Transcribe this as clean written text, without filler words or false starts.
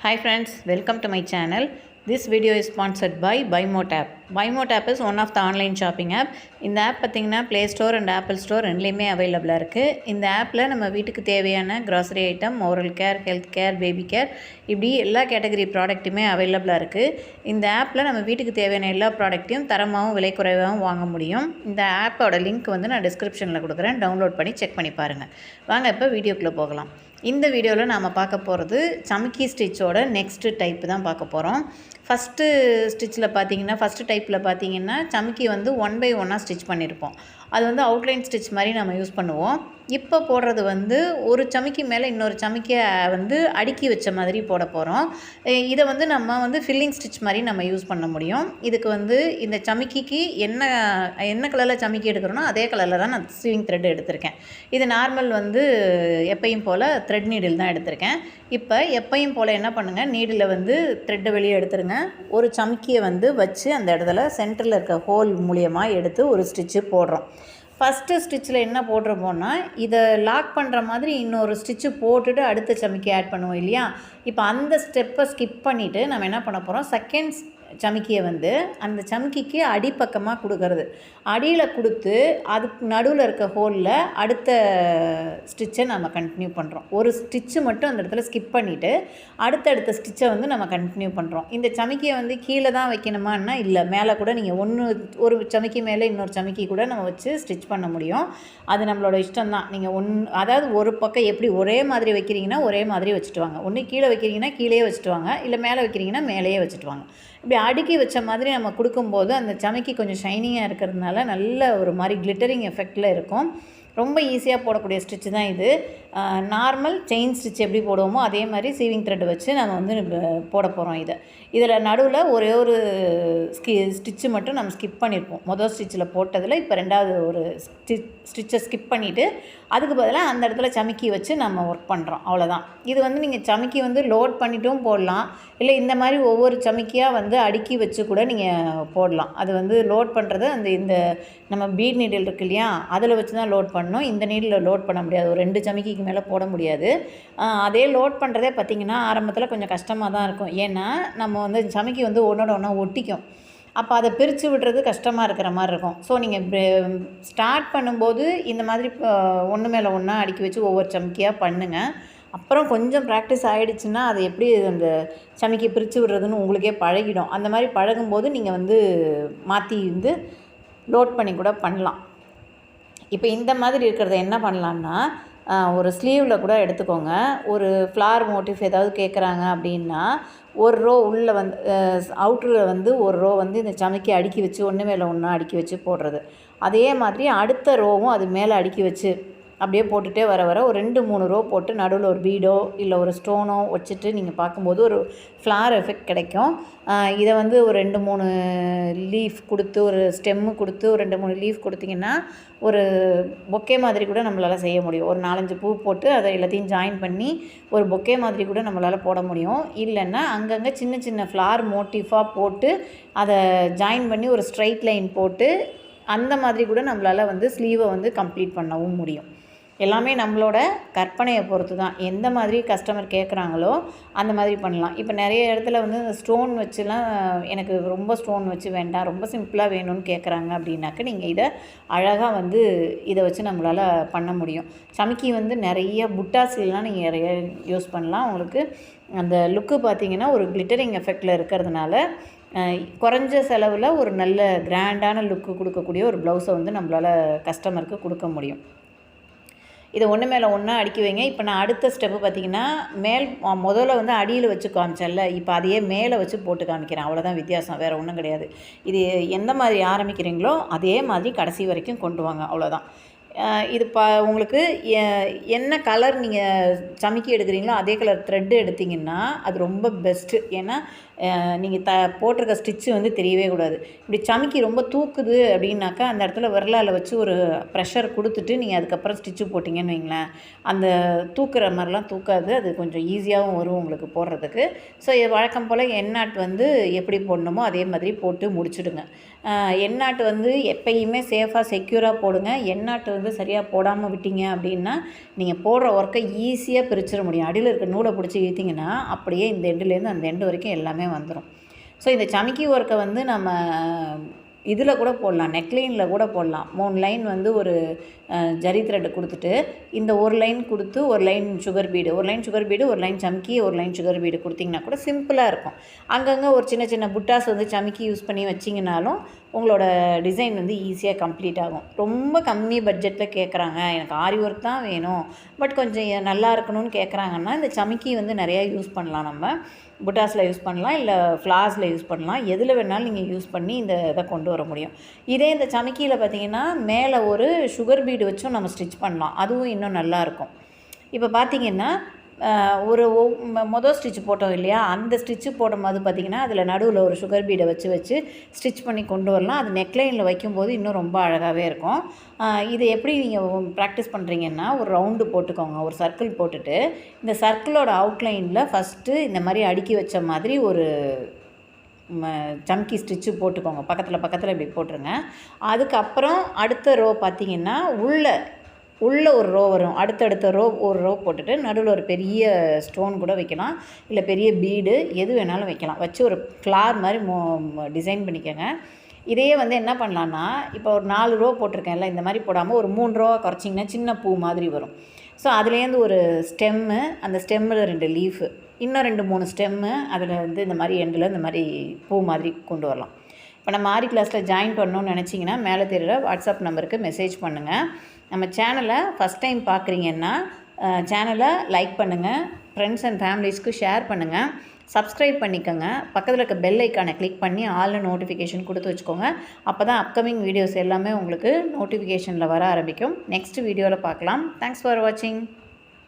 Hi friends, welcome to my channel. This video is sponsored by BuyMote app. BuyMote app is one of the online shopping app. இந்த app பார்த்திங்கன்னா play store and apple store ரெண்டுலேயுமே அவைலபிளாக இருக்குது. இந்த ஆப்பில் நம்ம வீட்டுக்கு தேவையான grocery item, oral care, health care, baby care இப்படி எல்லா கேட்டகரி ப்ராடக்ட்டுமே அவைலபிளாக இருக்குது. இந்த ஆப்பில் நம்ம வீட்டுக்கு தேவையான எல்லா ப்ராடக்ட்டையும் தரமாகவும் விலை குறைவாகவும் வாங்க முடியும். இந்த ஆப்போட லிங்க் வந்து நான் டிஸ்கிரிப்ஷனில் கொடுக்குறேன், டவுன்லோட் பண்ணி செக் பண்ணி பாருங்கள். வாங்க இப்போ வீடியோக்குள்ளே போகலாம். இந்த வீடியோவில் நாம் பார்க்க போகிறது சமிக்கி ஸ்டிச்சோட நெக்ஸ்ட்டு டைப்பு தான் பார்க்க போகிறோம். ஃபஸ்ட்டு டைப்பில் பார்த்தீங்கன்னா சமிக்கி வந்து 1 by 1 ஸ்டிச் பண்ணியிருப்போம். அது வந்து அவுட்லைன் ஸ்டிச் மாதிரி நம்ம யூஸ் பண்ணுவோம். இப்போ போடுறது வந்து ஒரு சமிக்கி மேலே இன்னொரு சமிக்கியை வந்து அடுக்கி வச்ச மாதிரி போட போகிறோம். இதை வந்து நம்ம வந்து ஃபில்லிங் ஸ்டிச் மாதிரி நம்ம யூஸ் பண்ண முடியும். இதுக்கு வந்து இந்த சமிக்கிக்கு என்ன கலரில் சமிக்கி எடுக்கிறோனோ அதே கலரில் தான் நான் ஸ்விங் த்ரெட் எடுத்திருக்கேன். இது நார்மல் வந்து எப்பையும் போல் த்ரெட் நீடில் தான் எடுத்திருக்கேன். இப்போ எப்பையும் போல் என்ன பண்ணுங்கள், நீடில் வந்து த்ரெட்டை வெளியே எடுத்துருங்க. ஒரு சமிக்கியை வந்து வச்சு அந்த இடத்துல சென்டரில் இருக்க ஹோல் மூலியமாக எடுத்து ஒரு ஸ்டிச்சு போடுறோம். ஃபஸ்ட்டு ஸ்டிச்சில் என்ன போட்டிருப்போம்னா, இதை லாக் பண்ணுற மாதிரி இன்னொரு ஸ்டிச்சு போட்டுட்டு அடுத்த சமிக்கி ஆட் பண்ணுவோம் இல்லையா. இப்போ அந்த ஸ்டெப்பை ஸ்கிப் பண்ணிவிட்டு நம்ம என்ன பண்ண போகிறோம், செகண்ட் சமிக்கியை வந்து அந்த சமிக்கிக்கு அடிப்பக்கமாக கொடுக்கறது. அடியில் கொடுத்து அதுக்கு நடுவில் இருக்க ஹோலில் அடுத்த ஸ்டிச்சை நம்ம கண்டினியூ பண்ணுறோம். ஒரு ஸ்டிச்சு மட்டும் அந்த இடத்துல ஸ்கிப் பண்ணிவிட்டு அடுத்தடுத்த ஸ்டிச்சை வந்து நம்ம கண்டினியூ பண்ணுறோம். இந்த சமிக்கியை வந்து கீழே தான் வைக்கணுமான்னா இல்லை, மேலே கூட நீங்கள் ஒரு சமிக்கி மேலே இன்னொரு சமிக்கி கூட நம்ம வச்சு ஸ்டிச் பண்ண முடியும். அது நம்மளோட இஷ்டம் தான். நீங்கள் அதாவது ஒரு பக்கம் எப்படி ஒரே மாதிரி வைக்கிறீங்கன்னா ஒரே மாதிரி வச்சுட்டு வாங்க. ஒன்று கீழே வைக்கிறீங்கன்னா கீழே வச்சுட்டு வாங்க, இல்லை மேலே வைக்கிறீங்கன்னா மேலேயே வச்சுட்டு வாங்க. இப்படி அடுக்கி வச்ச மாதிரி நம்ம கொடுக்கும்போது அந்த சமிக்கி கொஞ்சம் ஷைனிங்காக இருக்கிறதுனால நல்ல ஒரு மாதிரி கிளிட்டரிங் எஃபெக்டில் இருக்கும். ரொம்ப ஈஸியாக போடக்கூடிய ஸ்டிச்சு தான் இது. நார்மல் செயின் ஸ்டிச் எப்படி போடுவோமோ அதே மாதிரி சீவிங் த்ரெட் வச்சு நம்ம வந்து போட போகிறோம். இதில் நடுவில் ஒரே ஒரு ஸ்டிச்சு மட்டும் நம்ம ஸ்கிப் பண்ணியிருப்போம். மொதல் ஸ்டிச்சில் போட்டதில் இப்போ ரெண்டாவது ஒரு ஸ்டிச்சை ஸ்கிப் பண்ணிவிட்டு அதுக்கு பதிலாக அந்த இடத்துல சமிக்கி வச்சு நம்ம ஒர்க் பண்ணுறோம். அவ்வளோதான். இது வந்து நீங்கள் சமிக்கி வந்து லோட் பண்ணிட்டும் போடலாம், இல்லை இந்த மாதிரி ஒவ்வொரு சமிக்கியாக வந்து அடுக்கி வச்சு கூட நீங்கள் போடலாம். அது வந்து லோட் பண்ணுறது இந்த நம்ம பீட் நீடில் இருக்கு இல்லையா, அதில் வச்சு தான் லோட் பண்ணணும். இந்த நீடில் லோட் பண்ண முடியாது, ஒரு 2 சமிக்கிக்கு மேலே போட முடியாது. அதே லோட் பண்ணுறதே பார்த்திங்கன்னா ஆரம்பத்தில் கொஞ்சம் கஷ்டமாக தான் இருக்கும். ஏன்னா நம்ம வந்து சமிக்கி வந்து ஒன்றோட ஒன்றா ஒட்டிக்கும். அப்போ அதை பிரித்து விடுறது கஷ்டமாக இருக்கிற மாதிரி இருக்கும். ஸோ நீங்கள் ஸ்டார்ட் பண்ணும்போது இந்த மாதிரி ஒன்று மேலே ஒன்றா அடுக்கி வச்சு ஒவ்வொரு சமிக்கியாக பண்ணுங்கள். அப்புறம் கொஞ்சம் ப்ராக்டிஸ் ஆகிடுச்சுன்னா அது எப்படி அந்த சமிக்கி பிரித்து விடுறதுன்னு உங்களுக்கே பழகிடும். அந்த மாதிரி பழகும்போது நீங்கள் வந்து மாற்றி வந்து லோட் பண்ணி கூட பண்ணலாம். இப்போ இந்த மாதிரி இருக்கிறத என்ன பண்ணலான்னா, ஒரு ஸ்லீவில் கூட எடுத்துக்கோங்க. ஒரு ஃப்ளார் மோட்டிவ் ஏதாவது கேட்குறாங்க அப்படின்னா, ஒரு ரோ உள்ளே வந்து அவுட்டரில் வந்து ஒரு ரோ வந்து இந்த சமிக்கி அடுக்கி வச்சு ஒன்று மேலே ஒன்றா அடுக்கி வச்சு போடுறது. அதே மாதிரி அடுத்த ரோவும் அது மேலே அடுக்கி வச்சு அப்படியே போட்டுகிட்டே வர ஒரு 2-3 ரோ போட்டு நடுவில் ஒரு பீடோ இல்லை ஒரு ஸ்டோனோ வச்சுட்டு நீங்கள் பார்க்கும்போது ஒரு ஃப்ளார் எஃபெக்ட் கிடைக்கும். இதை வந்து ஒரு 2-3 லீஃப் கொடுத்து, ஒரு ஸ்டெம்மு கொடுத்து, ஒரு 2-3 லீஃப் கொடுத்திங்கன்னா ஒரு பொக்கே மாதிரி கூட நம்மளால் செய்ய முடியும். ஒரு 4-5 பூ போட்டு அதை எல்லாத்தையும் ஜாயின் பண்ணி ஒரு பொக்கே மாதிரி கூட நம்மளால் போட முடியும். இல்லைன்னா அங்கங்கே சின்ன சின்ன ஃப்ளார் மோட்டிஃபாக போட்டு அதை ஜாயின் பண்ணி ஒரு ஸ்ட்ரைட் லைன் போட்டு அந்த மாதிரி கூட நம்மளால் வந்து ஸ்லீவை வந்து கம்ப்ளீட் பண்ணவும் முடியும். எல்லாமே நம்மளோட கற்பனையை பொறுத்து தான். எந்த மாதிரி கஸ்டமர் கேட்குறாங்களோ அந்த மாதிரி பண்ணலாம். இப்போ நிறைய இடத்துல வந்து இந்த ஸ்டோன் வச்சுலாம் எனக்கு ரொம்ப ஸ்டோன் வச்சு வேண்டாம், ரொம்ப சிம்பிளாக வேணும்னு கேட்குறாங்க அப்படின்னாக்க நீங்கள் இதை அழகாக வந்து இதை வச்சு நம்மளால் பண்ண முடியும். சமிக்கி வந்து நிறைய புட்டாஸ்லாம் நீங்கள் நிறைய யூஸ் பண்ணலாம். உங்களுக்கு அந்த லுக்கு பார்த்திங்கன்னா ஒரு கிளிட்டரிங் எஃபெக்டில் இருக்கிறதுனால குறைஞ்ச செலவில் ஒரு நல்ல கிராண்டான லுக்கு கொடுக்கக்கூடிய ஒரு ப்ளவுஸை வந்து நம்மளால் கஸ்டமருக்கு கொடுக்க முடியும். இதை ஒன்று மேலே ஒன்றா அடுக்கி வைங்க. இப்போ நான் அடுத்த ஸ்டெப்பு பார்த்திங்கன்னா முதல்ல வந்து அடியில் வச்சு காமிச்சேன்ல, இப்போ அதையே மேலே வச்சு போட்டு காமிக்கிறேன். அவ்வளோதான் வித்தியாசம், வேறு ஒன்றும் கிடையாது. இது எந்த மாதிரி ஆரம்பிக்கிறீங்களோ அதே மாதிரி கடைசி வரைக்கும் கொண்டு வாங்க, அவ்வளோதான். இது உங்களுக்கு என்ன கலர் நீங்கள் சமிக்கி எடுக்கிறீங்களோ அதே கலர் த்ரெட்டு எடுத்திங்கன்னா அது ரொம்ப பெஸ்ட்டு. ஏன்னா நீங்கள் போட்டிருக்க ஸ்டிச்சு வந்து தெரியவே கூடாது. இப்படி சமிக்கி ரொம்ப தூக்குது அப்படின்னாக்கா அந்த இடத்துல விரலால் வச்சு ஒரு ப்ரெஷர் கொடுத்துட்டு நீங்கள் அதுக்கப்புறம் ஸ்டிச்சு போட்டிங்கன்னு வைங்களேன், அந்த தூக்குற மாதிரிலாம் தூக்காது. அது கொஞ்சம் ஈஸியாகவும் வரும் உங்களுக்கு போடுறதுக்கு. ஸோ வழக்கம் போல் எண்ணாட் வந்து எப்படி போடணுமோ அதே மாதிரி போட்டு முடிச்சுடுங்க. எண்ணாட்டு வந்து எப்பயுமே சேஃபாக செக்யூராக போடுங்க. எண்ணாட்டு வந்து சரியாக போடாமல் விட்டீங்க அப்படின்னா நீங்கள் போடுற ஒர்க்கை ஈஸியாக பிரிச்சிட முடியும். அடியில் இருக்க நூலை பிடிச்சி இழுத்திங்கன்னா அப்படியே இந்த எண்டுலேருந்து அந்த எண்டு வரைக்கும் எல்லாமே வந்துடும். ஸோ இந்த சமிக்கி ஒர்க்கை வந்து நம்ம இதில் கூட போடலாம், நெக்லைனில் கூட போடலாம். 3 லைன் வந்து ஒரு ஜரி த்ரெட்டு கொடுத்துட்டு இந்த ஒரு லைன் கொடுத்து ஒரு லைன் சுகர் பீடு, ஒரு லைன் சுகர் பீடு, ஒரு லைன் சமிக்கி, ஒரு லைன் சுகர் பீடு கொடுத்திங்கன்னா கூட சிம்பிளாக இருக்கும். அங்கங்கே ஒரு சின்ன சின்ன புட்டாஸ் வந்து சமிக்கி யூஸ் பண்ணி வச்சிங்கனாலும் உங்களோட டிசைன் வந்து ஈஸியாக கம்ப்ளீட் ஆகும். ரொம்ப கம்மி பட்ஜெட்டில் கேட்குறாங்க, எனக்கு ஆரி ஒர்க் தான் வேணும் பட் கொஞ்சம் நல்லா இருக்கணும்னு கேட்குறாங்கன்னா இந்த சமிக்கி வந்து நிறையா யூஸ் பண்ணலாம். நம்ம புட்டாஸில் யூஸ் பண்ணலாம், இல்லை ஃப்ளார்ஸில் யூஸ் பண்ணலாம், எதில் வேணாலும் நீங்கள் யூஸ் பண்ணி இந்த இதை கொண்டு வர முடியும். இதே இந்த சமிக்கியில் பார்த்திங்கன்னா மேலே ஒரு சுகர் பீடு வச்சும் நம்ம ஸ்டிச் பண்ணலாம், அதுவும் இன்னும் நல்லாயிருக்கும். இப்போ பார்த்திங்கன்னா ஒரு மொதல் ஸ்டிச் போட்டோம் இல்லையா, அந்த ஸ்டிச்சு போடும்போது பார்த்திங்கன்னா அதில் நடுவில் ஒரு சுகர் பீடை வச்சு ஸ்டிச் பண்ணி கொண்டு வரலாம். அது நெக்லைனில் வைக்கும்போது இன்னும் ரொம்ப அழகாகவே இருக்கும். இது எப்படி நீங்கள் ப்ராக்டிஸ் பண்ணுறீங்கன்னா ஒரு ரவுண்டு போட்டுக்கோங்க, ஒரு சர்க்கிள் போட்டுட்டு இந்த சர்க்கிளோட அவுட்லைனில் ஃபஸ்ட்டு இந்த மாதிரி அடுக்கி வச்ச மாதிரி ஒரு சம்கி ஸ்டிச்சு போட்டுக்கோங்க. பக்கத்தில் இப்படி போட்டுருங்க. அதுக்கப்புறம் அடுத்த ரோ பார்த்திங்கன்னா உள்ளே ஒரு ரோ வரும், அடுத்தடுத்த ரோ ஒரு ரோ போட்டுட்டு நடுவில் ஒரு பெரிய ஸ்டோன் கூட வைக்கலாம், இல்லை பெரிய பீடு எது வேணாலும் வைக்கலாம். வச்சு ஒரு ஃப்ளார் மாதிரி டிசைன் பண்ணிக்கோங்க. இதையே வந்து என்ன பண்ணலான்னா இப்போ ஒரு 4 ரோ போட்டிருக்கேன்ல, இந்த மாதிரி போடாமல் ஒரு 3 ரோவாக குறைச்சிங்கன்னா சின்ன பூ மாதிரி வரும். ஸோ அதுலேருந்து ஒரு ஸ்டெம்மு, அந்த ஸ்டெம்மில் 2 லீஃபு, இன்னும் 2-3 ஸ்டெம்மு, அதில் வந்து இந்த மாதிரி எண்டில் இந்த மாதிரி பூ மாதிரி கொண்டு வரலாம். இப்போ நம்ம ஆரி கிளாஸில் ஜாயின் பண்ணணும்னு நினச்சிங்கன்னா மேலே தெரிகிற வாட்ஸ்அப் நம்பருக்கு மெசேஜ் பண்ணுங்கள். நம்ம சேனலை ஃபஸ்ட் டைம் பார்க்குறீங்கன்னா சேனலை லைக் பண்ணுங்கள், ஃப்ரெண்ட்ஸ் அண்ட் ஃபேமிலிஸ்க்கு ஷேர் பண்ணுங்கள், சப்ஸ்கிரைப் பண்ணிக்கோங்க. பக்கத்தில் இருக்க பெல் ஐக்கானை கிளிக் பண்ணி ஆல்னு நோட்டிஃபிகேஷன் கொடுத்து வச்சுக்கோங்க. அப்போ தான் அப்கமிங் வீடியோஸ் எல்லாமே உங்களுக்கு நோட்டிஃபிகேஷனில் வர ஆரம்பிக்கும். நெக்ஸ்ட் வீடியோவில் பார்க்கலாம். தேங்க்ஸ் ஃபார் வாட்சிங்.